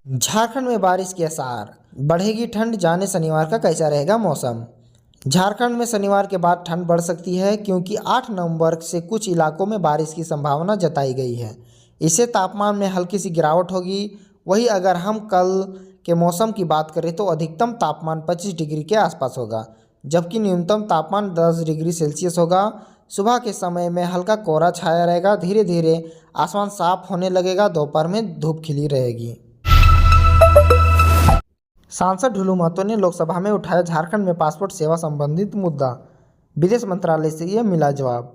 झारखंड में बारिश के आसार, बढ़ेगी ठंड, जाने शनिवार का कैसा रहेगा मौसम। झारखंड में शनिवार के बाद ठंड बढ़ सकती है क्योंकि 8 नवंबर से कुछ इलाकों में बारिश की संभावना जताई गई है। इससे तापमान में हल्की सी गिरावट होगी। वहीं अगर हम कल के मौसम की बात करें तो अधिकतम तापमान 25 डिग्री के आसपास होगा, जबकि न्यूनतम तापमान 10 डिग्री सेल्सियस होगा। सुबह के समय में हल्का कोहरा छाया रहेगा, धीरे धीरे आसमान साफ होने लगेगा, दोपहर में धूप खिली रहेगी। सांसद ढुलू महतो ने लोकसभा में उठाया झारखंड में पासपोर्ट सेवा संबंधित मुद्दा, विदेश मंत्रालय से यह मिला जवाब।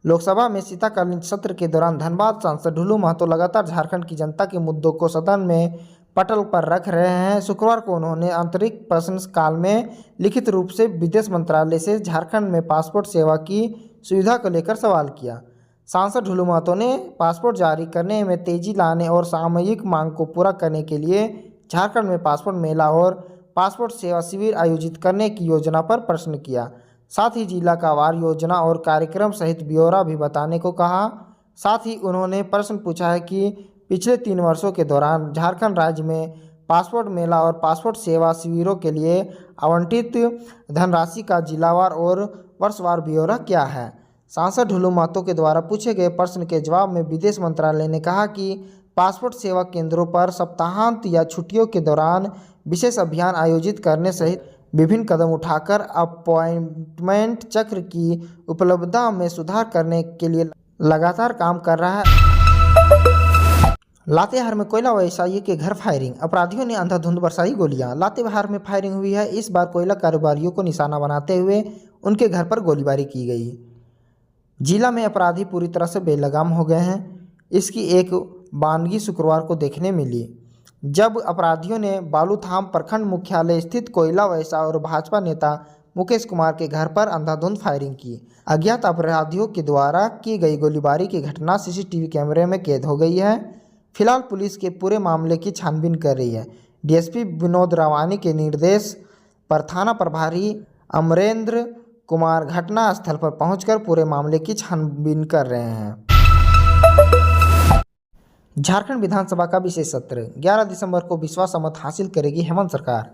लोकसभा में शीतकालीन सत्र के दौरान धनबाद सांसद ढुलू महतो लगातार झारखंड की जनता के मुद्दों को सदन में पटल पर रख रहे हैं। शुक्रवार को उन्होंने आंतरिक प्रश्नकाल में लिखित रूप से विदेश मंत्रालय से झारखंड में पासपोर्ट सेवा की सुविधा को लेकर सवाल किया। सांसद ढुलू महतो ने पासपोर्ट जारी करने में तेजी लाने और सामयिक मांग को पूरा करने के लिए झारखंड में पासपोर्ट मेला और पासपोर्ट सेवा शिविर आयोजित करने की योजना पर प्रश्न किया। साथ ही जिला का वार योजना और कार्यक्रम सहित ब्यौरा भी बताने को कहा। साथ ही उन्होंने प्रश्न पूछा है कि पिछले 3 वर्षों के दौरान झारखंड राज्य में पासपोर्ट मेला और पासपोर्ट सेवा शिविरों के लिए आवंटित धनराशि का जिलावार और वर्षवार ब्यौरा क्या है। सांसद ढुलू महतो के द्वारा पूछे गए प्रश्न के जवाब में विदेश मंत्रालय ने कहा कि पासपोर्ट सेवा केंद्रों पर सप्ताहांत या छुट्टियों के दौरान विशेष अभियान आयोजित करने सहित विभिन्न कदम उठाकर अपॉइंटमेंट चक्र की उपलब्धता में सुधार करने के लिए लगातार काम कर रहा है। लातेहार में कोयला व्यवसायी के घर फायरिंग, अपराधियों ने अंधाधुंध बरसाई गोलियां। लातेहार में फायरिंग हुई है। इस बार कोयला कारोबारियों को निशाना बनाते हुए उनके घर पर गोलीबारी की गई। जिला में अपराधी पूरी तरह से बेलगाम हो गए हैं। इसकी एक बानगी शुक्रवार को देखने मिली, जब अपराधियों ने बालूथाम प्रखंड मुख्यालय स्थित कोयला व्यवसायी और भाजपा नेता मुकेश कुमार के घर पर अंधाधुंध फायरिंग की। अज्ञात अपराधियों के द्वारा की गई गोलीबारी की घटना सीसीटीवी कैमरे में कैद हो गई है। फिलहाल पुलिस के पूरे मामले की छानबीन कर रही है। डीएसपी विनोद रावानी के निर्देश पर थाना प्रभारी अमरेंद्र कुमार घटना स्थल पर पहुंचकर पूरे मामले की छानबीन कर रहे हैं। झारखंड विधानसभा का विशेष सत्र, 11 दिसंबर को विश्वास मत हासिल करेगी हेमंत सरकार।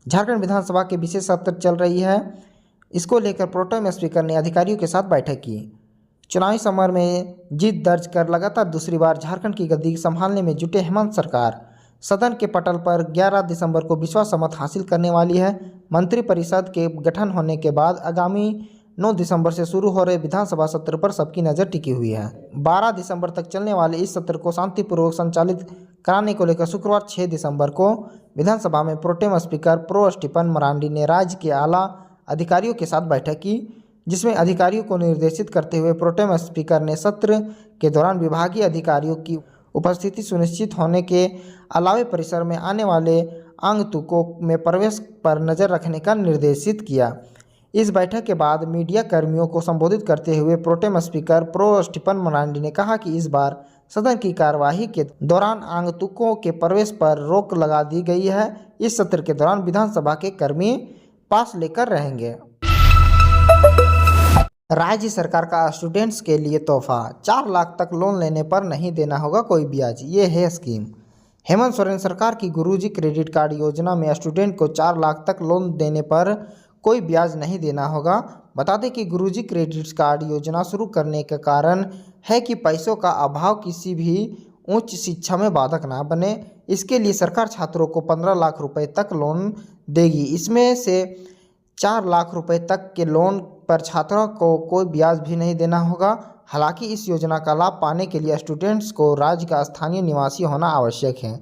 झारखंड विधानसभा के विशेष सत्र चल रही है। इसको लेकर प्रोटेम स्पीकर ने अधिकारियों के साथ बैठक की। चुनावी समर में जीत दर्ज कर लगातार दूसरी बार झारखंड की गद्दी संभालने में जुटे हेमंत सरकार सदन के पटल पर 11 दिसंबर को विश्वास मत हासिल करने वाली है। मंत्रिपरिषद के गठन होने के बाद आगामी 9 दिसंबर से शुरू हो रहे विधानसभा सत्र पर सबकी नज़र टिकी हुई है। 12 दिसंबर तक चलने वाले इस सत्र को शांतिपूर्वक संचालित कराने को लेकर शुक्रवार 6 दिसंबर को विधानसभा में pro tem speaker pro Stephen Marandi ने राज्य के आला अधिकारियों के साथ बैठक की, जिसमें अधिकारियों को निर्देशित करते हुए प्रोटेम स्पीकर ने सत्र के दौरान विभागीय अधिकारियों की उपस्थिति सुनिश्चित होने के अलावे परिसर में आने वाले आगंतुकों में प्रवेश पर नज़र रखने का निर्देशित किया। इस बैठक के बाद मीडिया कर्मियों को संबोधित करते हुए pro tem speaker pro Stephen Marandi ने कहा कि इस बार सदन की कार्यवाही के दौरान आगंतुकों के प्रवेश पर रोक लगा दी गई है। इस सत्र के दौरान विधानसभा के कर्मी पास लेकर रहेंगे। राज्य सरकार का स्टूडेंट्स के लिए तोहफा, 4 लाख तक लोन लेने पर नहीं देना होगा कोई ब्याज, ये है स्कीम। हेमंत सोरेन सरकार की गुरुजी क्रेडिट कार्ड योजना में स्टूडेंट को 4 लाख तक लोन देने पर कोई ब्याज नहीं देना होगा। बता दें कि गुरुजी क्रेडिट कार्ड योजना शुरू करने का कारण है कि पैसों का अभाव किसी भी उच्च शिक्षा में बाधक ना बने। इसके लिए सरकार छात्रों को 15 लाख रुपए तक लोन देगी। इसमें से 4 लाख रुपए तक के लोन पर छात्रों को कोई ब्याज भी नहीं देना होगा। हालांकि इस योजना का लाभ पाने के लिए स्टूडेंट्स को राज्य का स्थानीय निवासी होना आवश्यक है।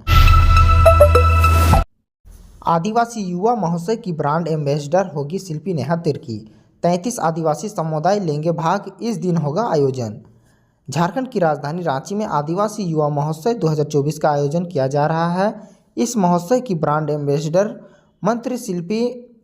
आदिवासी युवा महोत्सव की ब्रांड एम्बेसडर होगी शिल्पी नेहा तिर्की। 33 आदिवासी समुदाय लेंगे भाग, इस दिन होगा आयोजन। झारखंड की राजधानी रांची में आदिवासी युवा महोत्सव 2024 का आयोजन किया जा रहा है। इस महोत्सव की ब्रांड एम्बेसडर मंत्री शिल्पी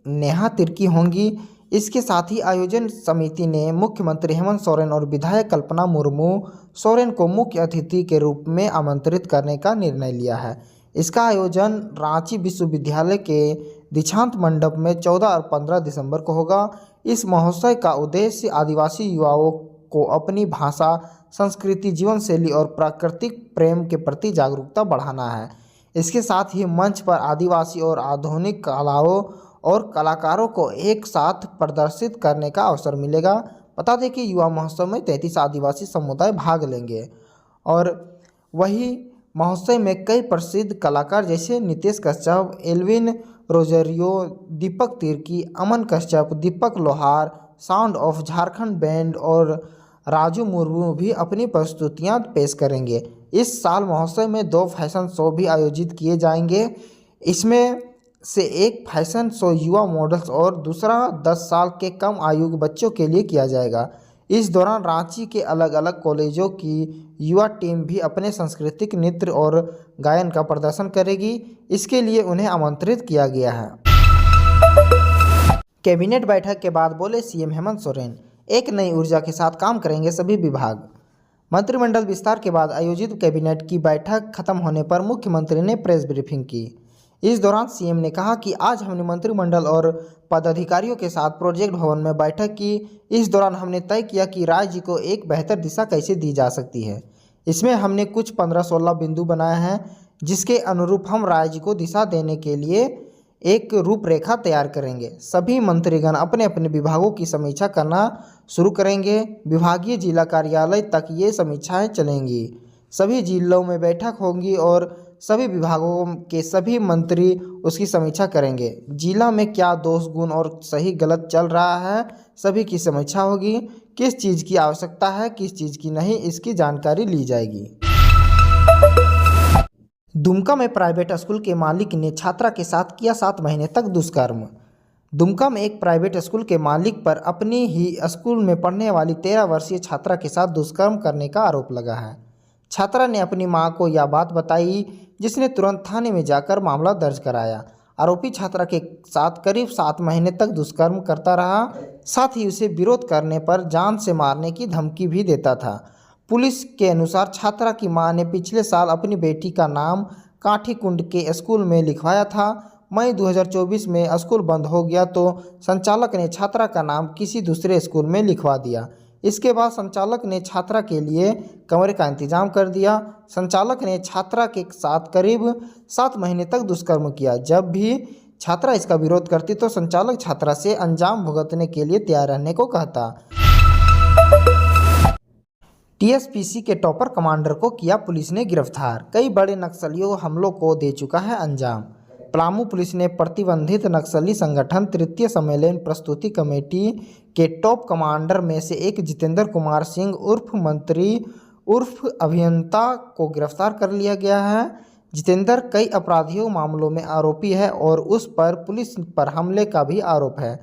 नेहा तिर्की होंगी। इसके साथ ही आयोजन समिति ने मुख्यमंत्री हेमंत सोरेन और विधायक कल्पना मुर्मू सोरेन को मुख्य अतिथि के रूप में आमंत्रित करने का निर्णय लिया है। इसका आयोजन रांची विश्वविद्यालय के दीक्षांत मंडप में 14 और 15 दिसंबर को होगा। इस महोत्सव का उद्देश्य आदिवासी युवाओं को अपनी भाषा, संस्कृति, जीवन शैली और प्राकृतिक प्रेम के प्रति जागरूकता बढ़ाना है। इसके साथ ही मंच पर आदिवासी और आधुनिक कलाओं और कलाकारों को एक साथ प्रदर्शित करने का अवसर मिलेगा। बता दें कि युवा महोत्सव में 33 आदिवासी समुदाय भाग लेंगे और वही महोत्सव में कई प्रसिद्ध कलाकार जैसे नितेश कश्यप, एल्विन रोजरियो, दीपक तिर्की, अमन कश्यप, दीपक लोहार, साउंड ऑफ झारखंड बैंड और राजू मुर्मू भी अपनी प्रस्तुतियां पेश करेंगे। इस साल महोत्सव में 2 फैशन शो भी आयोजित किए जाएंगे। इसमें से एक फैशन शो युवा मॉडल्स और दूसरा 10 साल के कम आयु के बच्चों के लिए किया जाएगा। इस दौरान रांची के अलग अलग कॉलेजों की युवा टीम भी अपने सांस्कृतिक नृत्य और गायन का प्रदर्शन करेगी। इसके लिए उन्हें आमंत्रित किया गया है। कैबिनेट बैठक के बाद बोले सीएम हेमंत सोरेन, एक नई ऊर्जा के साथ काम करेंगे सभी विभाग। मंत्रिमंडल विस्तार के बाद आयोजित कैबिनेट की बैठक खत्म होने पर मुख्यमंत्री ने प्रेस ब्रीफिंग की। इस दौरान सीएम ने कहा कि आज हमने मंत्रिमंडल और पदाधिकारियों के साथ प्रोजेक्ट भवन में बैठक की। इस दौरान हमने तय किया कि राज्य को एक बेहतर दिशा कैसे दी जा सकती है। इसमें हमने कुछ 15-16 बिंदु बनाए हैं जिसके अनुरूप हम राज्य को दिशा देने के लिए एक रूपरेखा तैयार करेंगे। सभी मंत्रीगण अपने अपने विभागों की समीक्षा करना शुरू करेंगे। विभागीय जिला कार्यालय तक ये समीक्षाएं चलेंगी। सभी जिलों में बैठक होंगी और सभी विभागों के सभी मंत्री उसकी समीक्षा करेंगे। जिला में क्या दोष गुण और सही गलत चल रहा है, सभी की समीक्षा होगी। किस चीज़ की आवश्यकता है, किस चीज़ की नहीं, इसकी जानकारी ली जाएगी। दुमका में प्राइवेट स्कूल के मालिक ने छात्रा के साथ किया 7 महीने तक दुष्कर्म। दुमका में एक प्राइवेट स्कूल के मालिक पर अपनी ही स्कूल में पढ़ने वाली 13 वर्षीय छात्रा के साथ दुष्कर्म करने का आरोप लगा है। छात्रा ने अपनी मां को यह बात बताई, जिसने तुरंत थाने में जाकर मामला दर्ज कराया। आरोपी छात्रा के साथ करीब 7 महीने तक दुष्कर्म करता रहा, साथ ही उसे विरोध करने पर जान से मारने की धमकी भी देता था। पुलिस के अनुसार छात्रा की मां ने पिछले साल अपनी बेटी का नाम काठीकुंड के स्कूल में लिखवाया था। मई 2024 में स्कूल बंद हो गया तो संचालक ने छात्रा का नाम किसी दूसरे स्कूल में लिखवा दिया। इसके बाद संचालक ने छात्रा के लिए कमरे का इंतजाम कर दिया। संचालक ने छात्रा के साथ करीब 7 महीने तक दुष्कर्म किया। जब भी छात्रा इसका विरोध करती तो संचालक छात्रा से अंजाम भुगतने के लिए तैयार रहने को कहता। टीएसपीसी के टॉपर कमांडर को किया पुलिस ने गिरफ्तार। कई बड़े नक्सलियों हमलों को दे चुका है अंजाम। पलामू पुलिस ने प्रतिबंधित नक्सली संगठन तृतीय सम्मेलन प्रस्तुति कमेटी के टॉप कमांडर में से एक जितेंद्र कुमार सिंह उर्फ मंत्री उर्फ अभियंता को गिरफ्तार कर लिया गया है। जितेंद्र कई आपराधिक मामलों में आरोपी है और उस पर पुलिस पर हमले का भी आरोप है।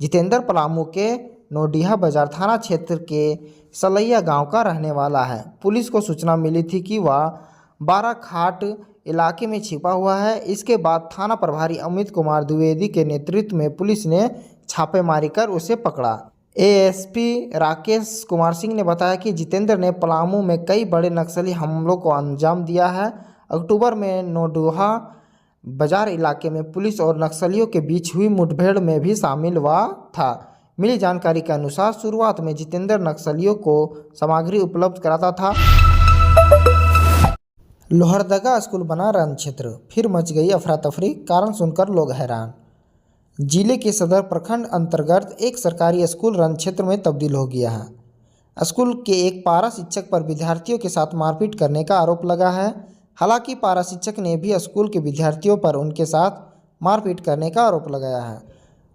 जितेंद्र पलामू के नोडिया बाजार थाना क्षेत्र के सलैया गांव का रहने वाला है। पुलिस को सूचना मिली थी कि वह 12 खाट इलाके में छिपा हुआ है। इसके बाद थाना प्रभारी अमित कुमार द्विवेदी के नेतृत्व में पुलिस ने छापेमारी कर उसे पकड़ा। एएसपी राकेश कुमार सिंह ने बताया कि जितेंद्र ने पलामू में कई बड़े नक्सली हमलों को अंजाम दिया है। अक्टूबर में नोडुहा बाजार इलाके में पुलिस और नक्सलियों के बीच हुई मुठभेड़ में भी शामिल हुआ था। मिली जानकारी के अनुसार शुरुआत में जितेंद्र नक्सलियों को सामग्री उपलब्ध कराता था। लोहरदगा स्कूल बना रण क्षेत्र, फिर मच गई अफरा तफरी, कारण सुनकर लोग हैरान। जिले के सदर प्रखंड अंतर्गत एक सरकारी स्कूल रण क्षेत्र में तब्दील हो गया है। स्कूल के एक पारा शिक्षक पर विद्यार्थियों के साथ मारपीट करने का आरोप लगा है। हालांकि पारा शिक्षक ने भी स्कूल के विद्यार्थियों पर उनके साथ मारपीट करने का आरोप लगाया है।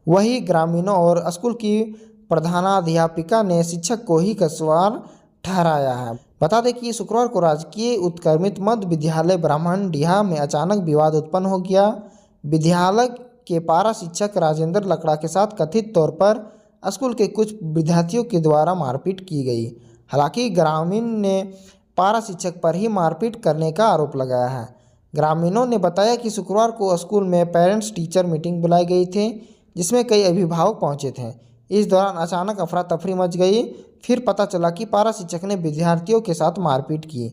वहीं ग्रामीणों और स्कूल की प्रधानाध्यापिका ने शिक्षक को ही कसूरवार ठहराया है। बता दें कि शुक्रवार को राजकीय उत्क्रमित मध्य विद्यालय ब्राह्मणडीहा में अचानक विवाद उत्पन्न हो गया। विद्यालय के पारा शिक्षक राजेंद्र लकड़ा के साथ कथित तौर पर स्कूल के कुछ विद्यार्थियों के द्वारा मारपीट की गई। हालांकि ग्रामीण ने पारा शिक्षक पर ही मारपीट करने का आरोप लगाया है। ग्रामीणों ने बताया कि शुक्रवार को स्कूल में पेरेंट्स टीचर मीटिंग बुलाई गई थी, जिसमें कई अभिभावक पहुंचे थे। इस दौरान अचानक अफरा तफरी मच गई। फिर पता चला कि पारा शिक्षक ने विद्यार्थियों के साथ मारपीट की।